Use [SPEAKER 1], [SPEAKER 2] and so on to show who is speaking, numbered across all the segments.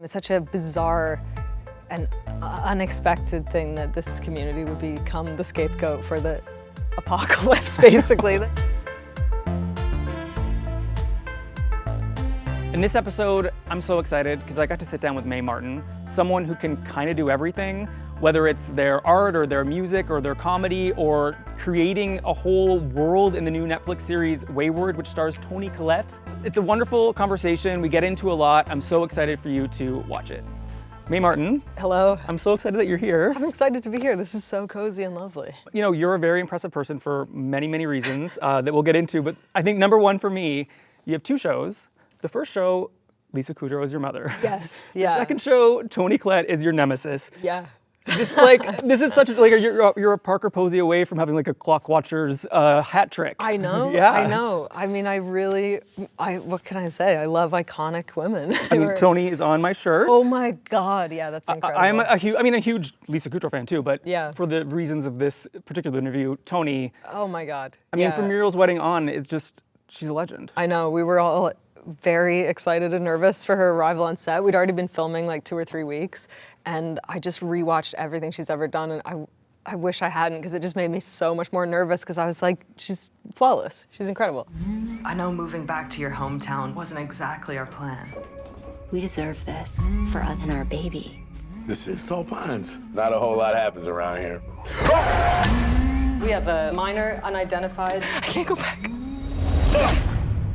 [SPEAKER 1] It's such a bizarre and unexpected thing that this community would become the scapegoat for the apocalypse, basically.
[SPEAKER 2] In this episode, I'm so excited because I got to sit down with Mae Martin, someone who can kind of do everything, whether it's their art or their music or their comedy or creating a whole world in the new Netflix series Wayward, which stars Toni Collette. It's a wonderful conversation. We get into a lot. I'm so excited for you to watch it. Mae Martin.
[SPEAKER 1] Hello.
[SPEAKER 2] I'm so excited that you're here.
[SPEAKER 1] I'm excited to be here. This is so cozy and lovely.
[SPEAKER 2] You know, you're a very impressive person for many, many reasons that we'll get into, but I think number one for me, you have two shows. The first show, Lisa Kudrow is your mother.
[SPEAKER 1] Yes.
[SPEAKER 2] The second show, Toni Collette is your nemesis.
[SPEAKER 1] Yeah.
[SPEAKER 2] This is such you're a Parker Posey away from having like a clock watcher's hat trick.
[SPEAKER 1] I know.
[SPEAKER 2] Yeah.
[SPEAKER 1] I know. I mean, what can I say? I love iconic women.
[SPEAKER 2] I mean, Toni is on my shirt.
[SPEAKER 1] Oh my God. Yeah, that's incredible.
[SPEAKER 2] I'm a huge Lisa Kudrow fan too, but
[SPEAKER 1] yeah.
[SPEAKER 2] For the reasons of this particular interview, Toni.
[SPEAKER 1] Oh my God.
[SPEAKER 2] I mean, from Muriel's Wedding on, she's a legend.
[SPEAKER 1] I know. We were all very excited and nervous for her arrival on set. We'd already been filming like 2 or 3 weeks, and I just rewatched everything she's ever done, and I wish I hadn't, because it just made me so much more nervous, because I was like, she's flawless. She's incredible.
[SPEAKER 3] I know moving back to your hometown wasn't exactly our plan.
[SPEAKER 4] We deserve this for us and our baby.
[SPEAKER 5] This is Tall Pines. Not a whole lot happens around here.
[SPEAKER 1] We have a minor unidentified.
[SPEAKER 3] I can't go back.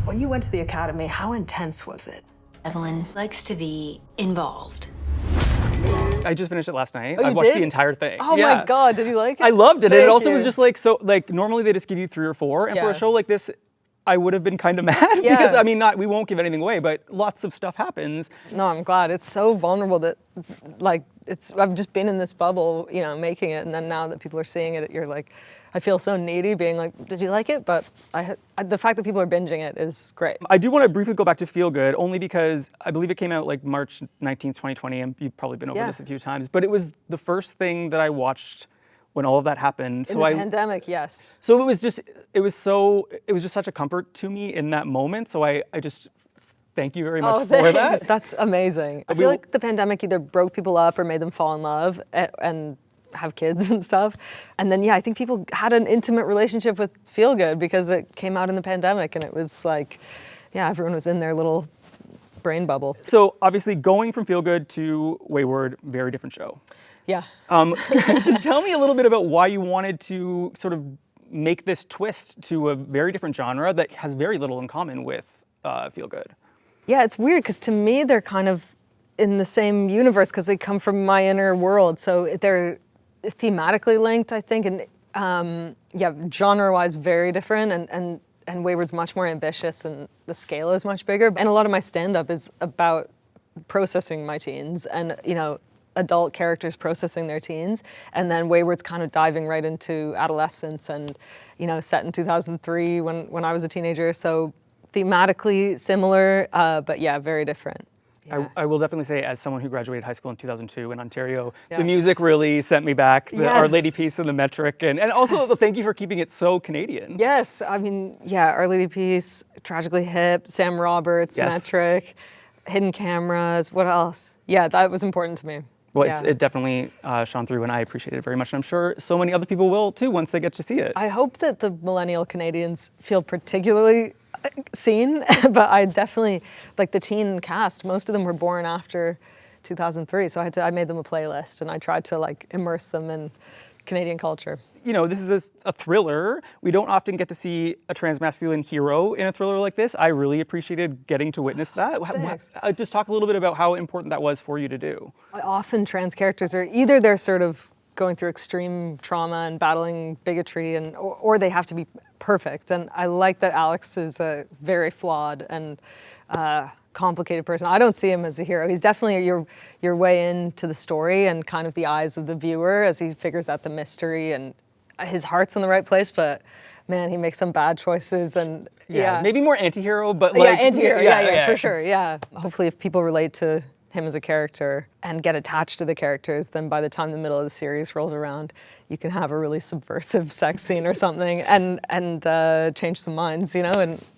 [SPEAKER 3] When you went to the academy, how intense was it?
[SPEAKER 4] Evelyn likes to be involved.
[SPEAKER 2] I just finished it last night.
[SPEAKER 1] Oh,
[SPEAKER 2] I
[SPEAKER 1] you
[SPEAKER 2] watched
[SPEAKER 1] did?
[SPEAKER 2] the entire thing.
[SPEAKER 1] Oh
[SPEAKER 2] Yeah.
[SPEAKER 1] my God, did you like it?
[SPEAKER 2] I loved it.
[SPEAKER 1] Thank
[SPEAKER 2] And it also
[SPEAKER 1] you.
[SPEAKER 2] was just like normally they just give you 3 or 4, and for
[SPEAKER 1] Yeah.
[SPEAKER 2] a show like this, I would have been kind of mad
[SPEAKER 1] Yeah.
[SPEAKER 2] because I mean, we won't give anything away, but lots of stuff happens.
[SPEAKER 1] No, I'm glad. It's so vulnerable that, like, I've just been in this bubble, you know, making it, and then now that people are seeing it, you're like, I feel so needy being like, did you like it? But the fact that people are binging it is great.
[SPEAKER 2] I do want to briefly go back to Feel Good, only because I believe it came out like March 19th, 2020, and you've probably been over this a few times, but it was the first thing that I watched when all of that happened.
[SPEAKER 1] In the pandemic, yes.
[SPEAKER 2] So it was just such a comfort to me in that moment. So I just thank you very much for that.
[SPEAKER 1] That's amazing. I feel like the pandemic either broke people up or made them fall in love and have kids and stuff. And then, I think people had an intimate relationship with Feel Good because it came out in the pandemic, and it was like, everyone was in their little brain bubble.
[SPEAKER 2] So obviously going from Feel Good to Wayward, very different show.
[SPEAKER 1] Yeah.
[SPEAKER 2] Just tell me a little bit about why you wanted to sort of make this twist to a very different genre that has very little in common with Feel Good. Yeah,
[SPEAKER 1] it's weird because to me they're kind of in the same universe because they come from my inner world. So they're thematically linked, I think, and genre-wise very different, and Wayward's much more ambitious and the scale is much bigger. And a lot of my stand-up is about processing my teens and, adult characters processing their teens. And then Wayward's kind of diving right into adolescence and, set in 2003 when I was a teenager. So thematically similar, but very different. Yeah.
[SPEAKER 2] I will definitely say, as someone who graduated high school in 2002 in Ontario, the music really sent me back. The Our Lady piece and the metric, and also thank you for keeping it so Canadian.
[SPEAKER 1] Yes, I mean, Our Lady piece, Tragically Hip, Sam Roberts, metric, hidden cameras, what else? Yeah, that was important to me.
[SPEAKER 2] Well, it definitely shone through, and I appreciate it very much. And I'm sure so many other people will too once they get to see it.
[SPEAKER 1] I hope that the millennial Canadians feel particularly seen, but I definitely, like the teen cast, most of them were born after 2003, so I made them a playlist, and I tried to immerse them in Canadian culture.
[SPEAKER 2] This is a thriller. We don't often get to see a transmasculine hero in a thriller like this. I really appreciated getting to witness that.
[SPEAKER 1] Thanks.
[SPEAKER 2] Just talk a little bit about how important that was for you to do.
[SPEAKER 1] Often trans characters are either they're sort of going through extreme trauma and battling bigotry, or they have to be perfect. And I like that Alex is a very flawed and complicated person. I don't see him as a hero. He's definitely your way into the story and kind of the eyes of the viewer as he figures out the mystery, and his heart's in the right place, but man, he makes some bad choices, and
[SPEAKER 2] maybe more anti-hero, but
[SPEAKER 1] anti-hero, for sure. Yeah, hopefully if people relate to him as a character and get attached to the characters, then by the time the middle of the series rolls around, you can have a really subversive sex scene or something and change some minds,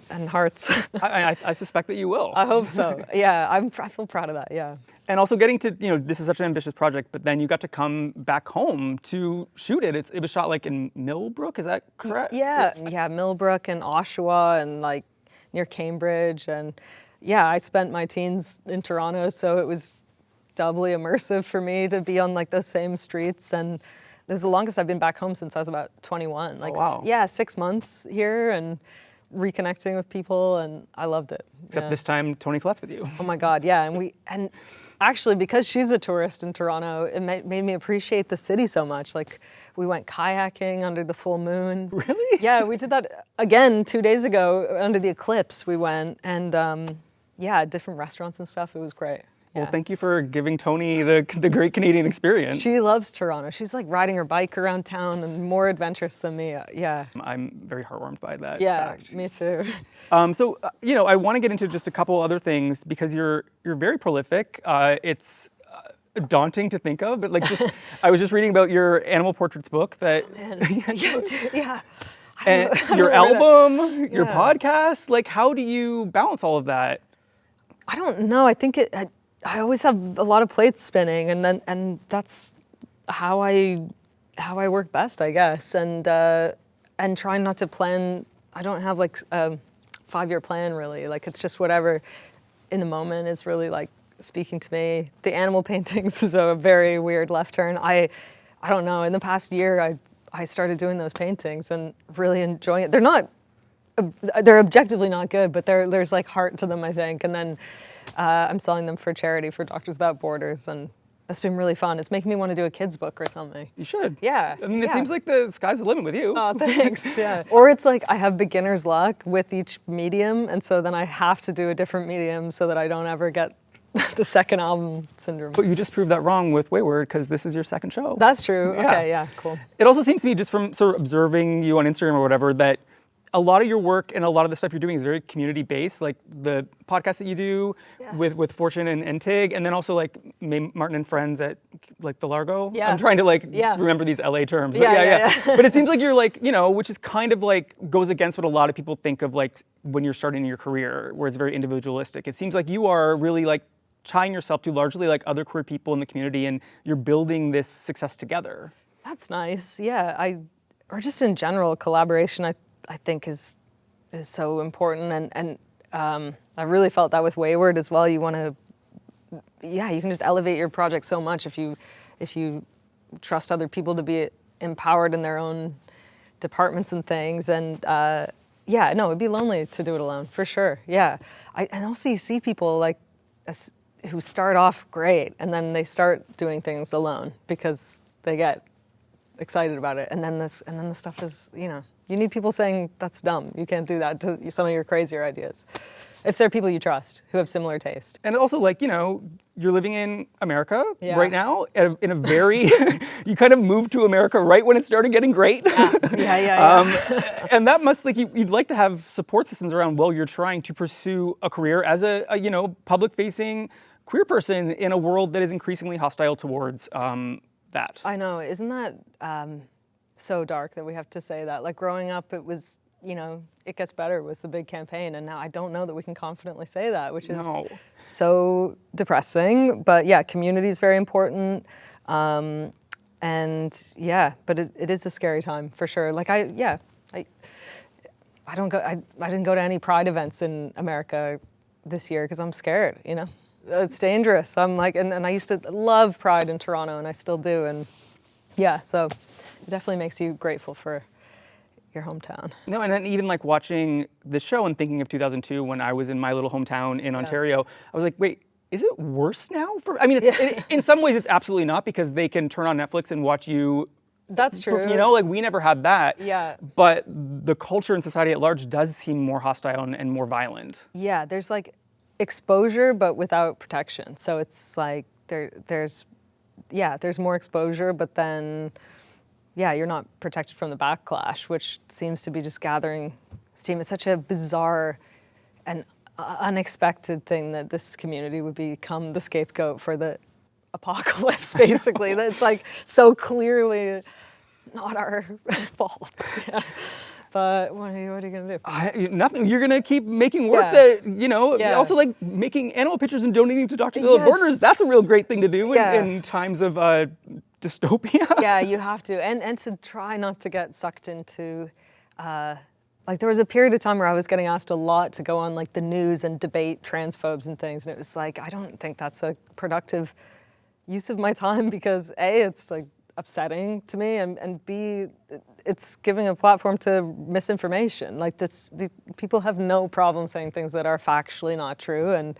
[SPEAKER 1] and hearts.
[SPEAKER 2] I suspect that you will.
[SPEAKER 1] I hope so. Yeah, I feel proud of that. Yeah.
[SPEAKER 2] And also getting to, this is such an ambitious project, but then you got to come back home to shoot it. It was shot like in Millbrook, is that correct?
[SPEAKER 1] Yeah, Millbrook and Oshawa and like near Cambridge. And yeah, I spent my teens in Toronto, so it was doubly immersive for me to be on like those same streets. And it was the longest I've been back home since I was about 21. Like,
[SPEAKER 2] wow.
[SPEAKER 1] Yeah, 6 months here and reconnecting with people, and I loved it.
[SPEAKER 2] Except this time, Toni Collette's with you.
[SPEAKER 1] Oh my God, yeah, and actually, because she's a tourist in Toronto, it made me appreciate the city so much. Like, we went kayaking under the full moon.
[SPEAKER 2] Really?
[SPEAKER 1] Yeah, we did that again 2 days ago under the eclipse. We went and yeah, different restaurants and stuff. It was great.
[SPEAKER 2] Well,
[SPEAKER 1] Yeah.
[SPEAKER 2] thank you for giving Toni the great Canadian experience.
[SPEAKER 1] She loves Toronto. She's like riding her bike around town and more adventurous than me. Yeah.
[SPEAKER 2] I'm very heartwarmed by that
[SPEAKER 1] Yeah,
[SPEAKER 2] fact.
[SPEAKER 1] me too.
[SPEAKER 2] So, I want to get into just a couple other things because you're very prolific. It's daunting to think of, but like I was just reading about your animal portraits book that,
[SPEAKER 1] Yeah.
[SPEAKER 2] and your album, your podcast. Like, how do you balance all of that?
[SPEAKER 1] I don't know. I think I always have a lot of plates spinning, and that's how I work best, I guess. And trying not to plan. I don't have like a 5-year plan really. Like, it's just whatever in the moment is really like speaking to me. The animal paintings is a very weird left turn. I don't know. In the past year, I started doing those paintings and really enjoying it. They're objectively not good, but there's like heart to them, I think. And then I'm selling them for charity for Doctors Without Borders, and that's been really fun. It's making me want to do a kid's book or something.
[SPEAKER 2] You should.
[SPEAKER 1] Yeah.
[SPEAKER 2] I mean, it
[SPEAKER 1] yeah.
[SPEAKER 2] seems like the sky's the limit with you.
[SPEAKER 1] Oh, thanks. Yeah. Or it's like I have beginner's luck with each medium, and so then I have to do a different medium so that I don't ever get the second album syndrome.
[SPEAKER 2] But you just proved that wrong with Wayward because this is your second show.
[SPEAKER 1] That's true.
[SPEAKER 2] Yeah.
[SPEAKER 1] Okay, yeah, cool.
[SPEAKER 2] It also seems to me, just from sort of observing you on Instagram or whatever, that a lot of your work and a lot of the stuff you're doing is very community-based, like the podcast that you do with Fortune and Tig, and then also like Mae Martin and friends at like the Largo.
[SPEAKER 1] Yeah.
[SPEAKER 2] I'm trying to remember these LA terms. But
[SPEAKER 1] Yeah.
[SPEAKER 2] But it seems like you're like, which is kind of like goes against what a lot of people think of like when you're starting your career, where it's very individualistic. It seems like you are really like tying yourself to largely like other queer people in the community, and you're building this success together.
[SPEAKER 1] That's nice. Yeah, or just in general, collaboration I think is so important, and I really felt that with Wayward as well. You want to, you can just elevate your project so much if you trust other people to be empowered in their own departments and things. And it'd be lonely to do it alone for sure. Yeah, and also you see people like who start off great and then they start doing things alone because they get excited about it, and then the stuff is, you need people saying that's dumb. You can't do that to some of your crazier ideas. If they're people you trust who have similar taste.
[SPEAKER 2] And also, like, you're living in America
[SPEAKER 1] Yeah.
[SPEAKER 2] right now in a very, you kind of moved to America right when it started getting great.
[SPEAKER 1] Yeah.
[SPEAKER 2] And that must, like, you'd like to have support systems around while you're trying to pursue a career as a public-facing queer person in a world that is increasingly hostile towards that.
[SPEAKER 1] I know, isn't that so dark that we have to say that? Like, growing up, it was, It Gets Better was the big campaign, and now I don't know that we can confidently say that, which is so depressing. But yeah, community is very important, and yeah, but it is a scary time for sure. Like I didn't go to any Pride events in America this year because I'm scared. It's dangerous. I'm like, and I used to love Pride in Toronto, and I still do, and yeah, so it definitely makes you grateful for your hometown.
[SPEAKER 2] No, and then even like watching the show and thinking of 2002 when I was in my little hometown in Ontario, I was like, wait, is it worse now? In some ways it's absolutely not, because they can turn on Netflix and watch you.
[SPEAKER 1] That's true.
[SPEAKER 2] Like we never had that.
[SPEAKER 1] Yeah.
[SPEAKER 2] But the culture and society at large does seem more hostile and more violent.
[SPEAKER 1] Yeah, there's like exposure but without protection. So it's like there's more exposure, but then you're not protected from the backlash, which seems to be just gathering steam. It's such a bizarre and unexpected thing that this community would become the scapegoat for the apocalypse, basically. That's like so clearly not our fault. Yeah. But what are you gonna do?
[SPEAKER 2] Nothing. You're gonna keep making work
[SPEAKER 1] Yeah.
[SPEAKER 2] that, you know,
[SPEAKER 1] Yeah.
[SPEAKER 2] also like making animal pictures and donating to Doctors Without
[SPEAKER 1] Yes.
[SPEAKER 2] Borders. That's a real great thing to do
[SPEAKER 1] Yeah.
[SPEAKER 2] in times of dystopia.
[SPEAKER 1] Yeah, you have to, and to try not to get sucked into, like there was a period of time where I was getting asked a lot to go on like the news and debate transphobes and things, and it was like, I don't think that's a productive use of my time because A, it's like upsetting to me, and B, it's giving a platform to misinformation. Like these people have no problem saying things that are factually not true, and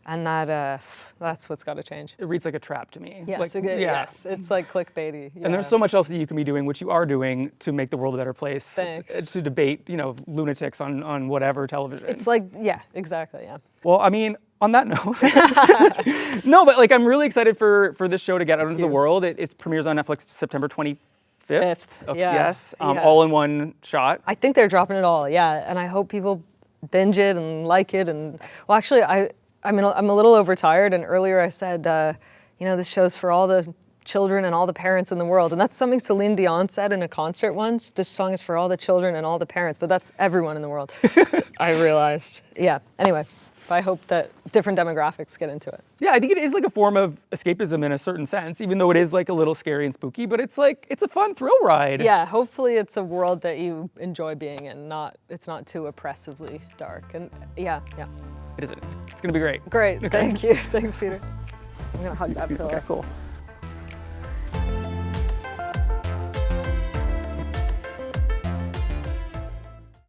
[SPEAKER 1] that's what's got to change.
[SPEAKER 2] It reads like a trap to me.
[SPEAKER 1] Yes,
[SPEAKER 2] Like,
[SPEAKER 1] yes, it's like clickbaity.
[SPEAKER 2] And there's so much else that you can be doing, which you are doing, to make the world a better place.
[SPEAKER 1] Thanks.
[SPEAKER 2] To debate, you know, lunatics on whatever television.
[SPEAKER 1] It's like, yeah, exactly, yeah.
[SPEAKER 2] Well, I mean, on that note, no, but like I'm really excited for this show to get out into the world. It premieres on Netflix September 25th.
[SPEAKER 1] Yeah.
[SPEAKER 2] Yes,
[SPEAKER 1] Yeah.
[SPEAKER 2] all in one shot.
[SPEAKER 1] I think they're dropping it all, yeah, and I hope people binge it and like it. And well, actually, I'm a little overtired, and earlier I said, you know, this show's for all the children and all the parents in the world, and that's something Celine Dion said in a concert once. This song is for all the children and all the parents, but that's everyone in the world. So I realized, yeah. Anyway, I hope that different demographics get into it.
[SPEAKER 2] Yeah, I think it is like a form of escapism in a certain sense, even though it is like a little scary and spooky, but it's like, it's a fun thrill ride.
[SPEAKER 1] Yeah, hopefully it's a world that you enjoy being in, it's not too oppressively dark. And yeah.
[SPEAKER 2] It is. It's gonna be great.
[SPEAKER 1] Great, thank you. Thanks, Peter. I'm gonna hug that pillow.
[SPEAKER 2] Okay, cool.